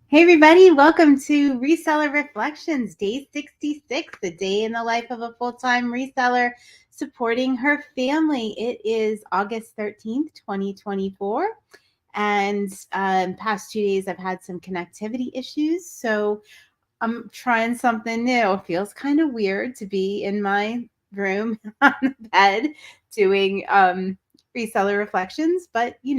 Hey everybody, welcome to Reseller Reflections, day 66, the day in the life of a full-time reseller supporting her family. It is August 13th, 2024, and past 2 days I've had some connectivity issues, so I'm trying something new. It feels kind of weird to be in my room on the bed doing reseller reflections, but you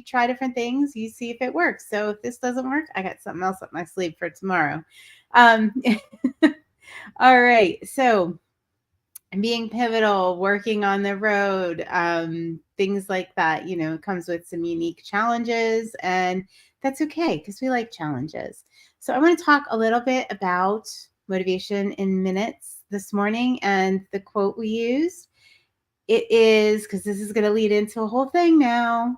try different things, you see if it works. So if this doesn't work, I got something else up my sleeve for tomorrow. Um, all right. So being pivotal, working on the road, things like that, comes with some unique challenges, and that's okay because we like challenges. So I want to talk a little bit about motivation in minutes this morning and the quote we used. It is, because this is going to lead into a whole thing now.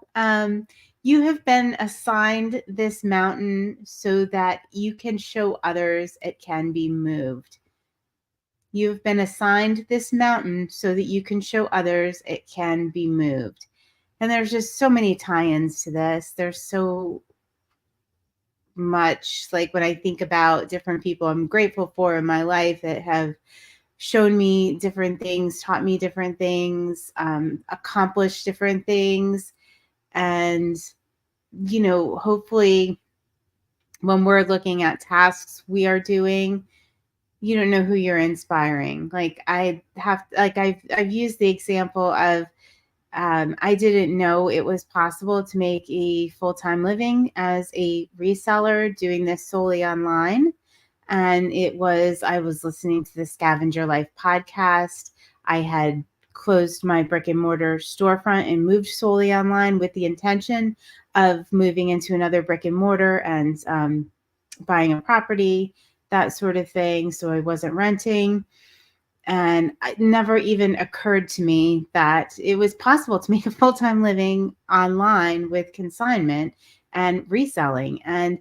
You have been assigned this mountain so that you can show others it can be moved. You've been assigned this mountain so that you can show others it can be moved. And there's just so many tie-ins to this. There's so much, like when I think about different people I'm grateful for in my life that have shown me different things, taught me different things, accomplished different things. And, hopefully when we're looking at tasks we are doing, you don't know who you're inspiring. I've used the example of I didn't know it was possible to make a full-time living as a reseller doing this solely online. And I was listening to the Scavenger Life podcast. I had closed my brick and mortar storefront and moved solely online with the intention of moving into another brick and mortar and buying a property, that sort of thing. So I wasn't renting. And it never even occurred to me that it was possible to make a full-time living online with consignment and reselling. And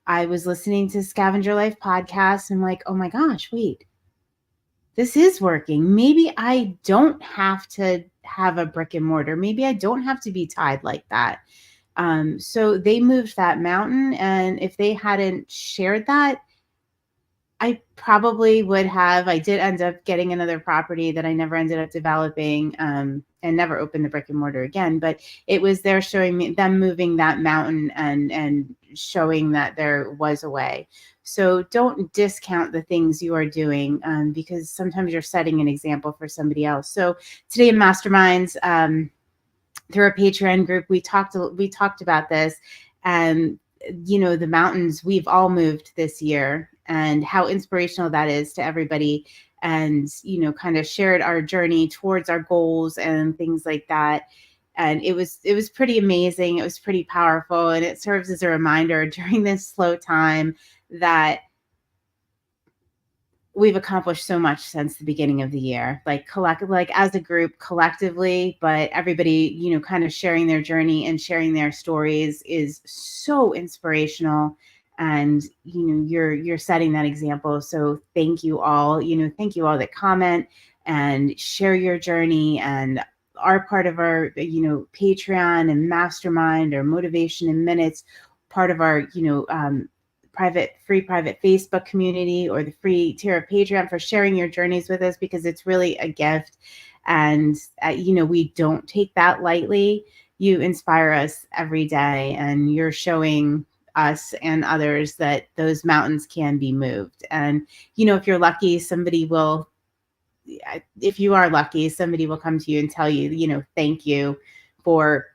I was listening to Scavenger Life podcast and I'm like, oh my gosh, wait, this is working. Maybe I don't have to have a brick and mortar. Maybe I don't have to be tied like that. So they moved that mountain. And if they hadn't shared that, I probably would have. I did end up getting another property that I never ended up developing, and never opened the brick and mortar again. But it was there showing me them moving that mountain and showing that there was a way. So don't discount the things you are doing, because sometimes you're setting an example for somebody else. So today in Masterminds, through our Patreon group, we talked about this, and the mountains we've all moved this year and how inspirational that is to everybody, and kind of shared our journey towards our goals and things like that. And it was pretty amazing. It was pretty powerful, and it serves as a reminder during this slow time that we've accomplished so much since the beginning of the year, like as a group collectively, but everybody, kind of sharing their journey and sharing their stories is so inspirational. And, you're setting that example. So thank you all, thank you all that comment and share your journey and are part of our, Patreon and mastermind or motivation in minutes, part of our, free private Facebook community or the free tier of Patreon, for sharing your journeys with us, because it's really a gift. And, we don't take that lightly. You inspire us every day, and you're showing us and others that those mountains can be moved. And, if you're lucky, if you are lucky, somebody will come to you and tell you, thank you for,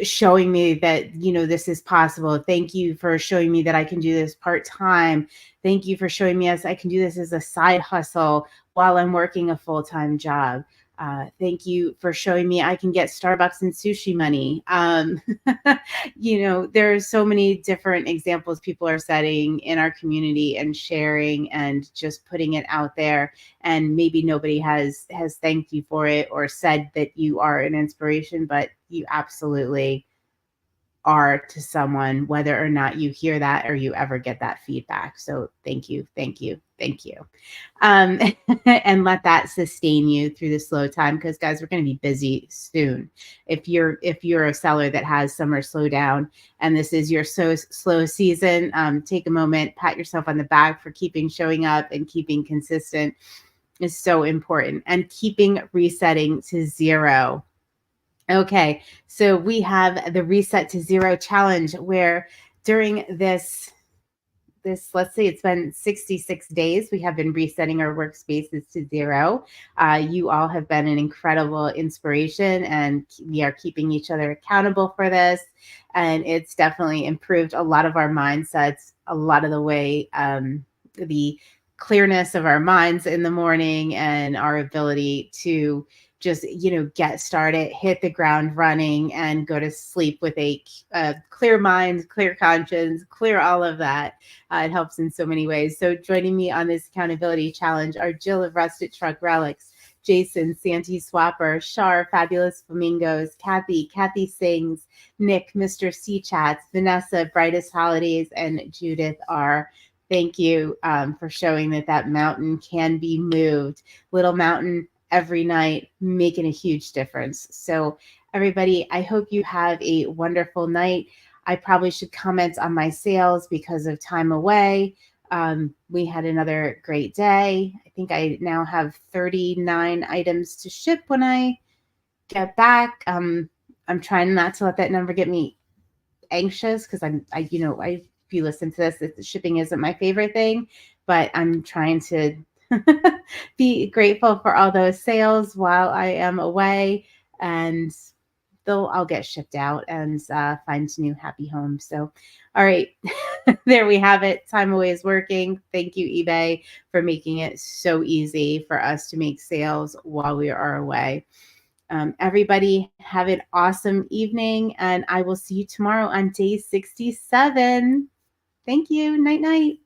showing me that this is possible. Thank you for showing me that I can do this part-time. Thank you for showing me I can do this as a side hustle while I'm working a full-time job. Thank you for showing me I can get Starbucks and sushi money. There's so many different examples people are setting in our community and sharing and just putting it out there. And maybe nobody has thanked you for it or said that you are an inspiration, but you absolutely are to someone, whether or not you hear that or you ever get that feedback. So thank you, thank you, thank you. um, and let that sustain you through the slow time. Because guys, we're going to be busy soon. If you're a seller that has summer slowdown and this is your so slow season, take a moment, pat yourself on the back for keeping showing up and keeping consistent is so important, and keeping resetting to zero. Okay, so we have the reset to zero challenge where during this, let's say it's been 66 days, we have been resetting our workspaces to zero. You all have been an incredible inspiration, and we are keeping each other accountable for this. And it's definitely improved a lot of our mindsets, a lot of the way, the clearness of our minds in the morning, and our ability to just get started, hit the ground running, and go to sleep with a clear mind, clear conscience, clear all of that. It helps in so many ways. So joining me on this accountability challenge are Jill of Rusted Truck Relics, Jason, Santee Swapper, Shar, Fabulous Flamingos, Kathy Sings, Nick, Mr. C Chats, Vanessa, Brightest Holidays, and Judith R. Thank you for showing that mountain can be moved. Little mountain every night, making a huge difference. So everybody, I hope you have a wonderful night. I probably should comment on my sales because of time away. We had another great day. I think I now have 39 items to ship when I get back. I'm trying not to let that number get me anxious, because if you listen to this, shipping isn't my favorite thing, but I'm trying to be grateful for all those sales while I am away, and I'll get shipped out and find new happy homes. So, all right, there we have it. Time away is working. Thank you, eBay, for making it so easy for us to make sales while we are away. Everybody have an awesome evening, and I will see you tomorrow on day 67. Thank you. Night, night.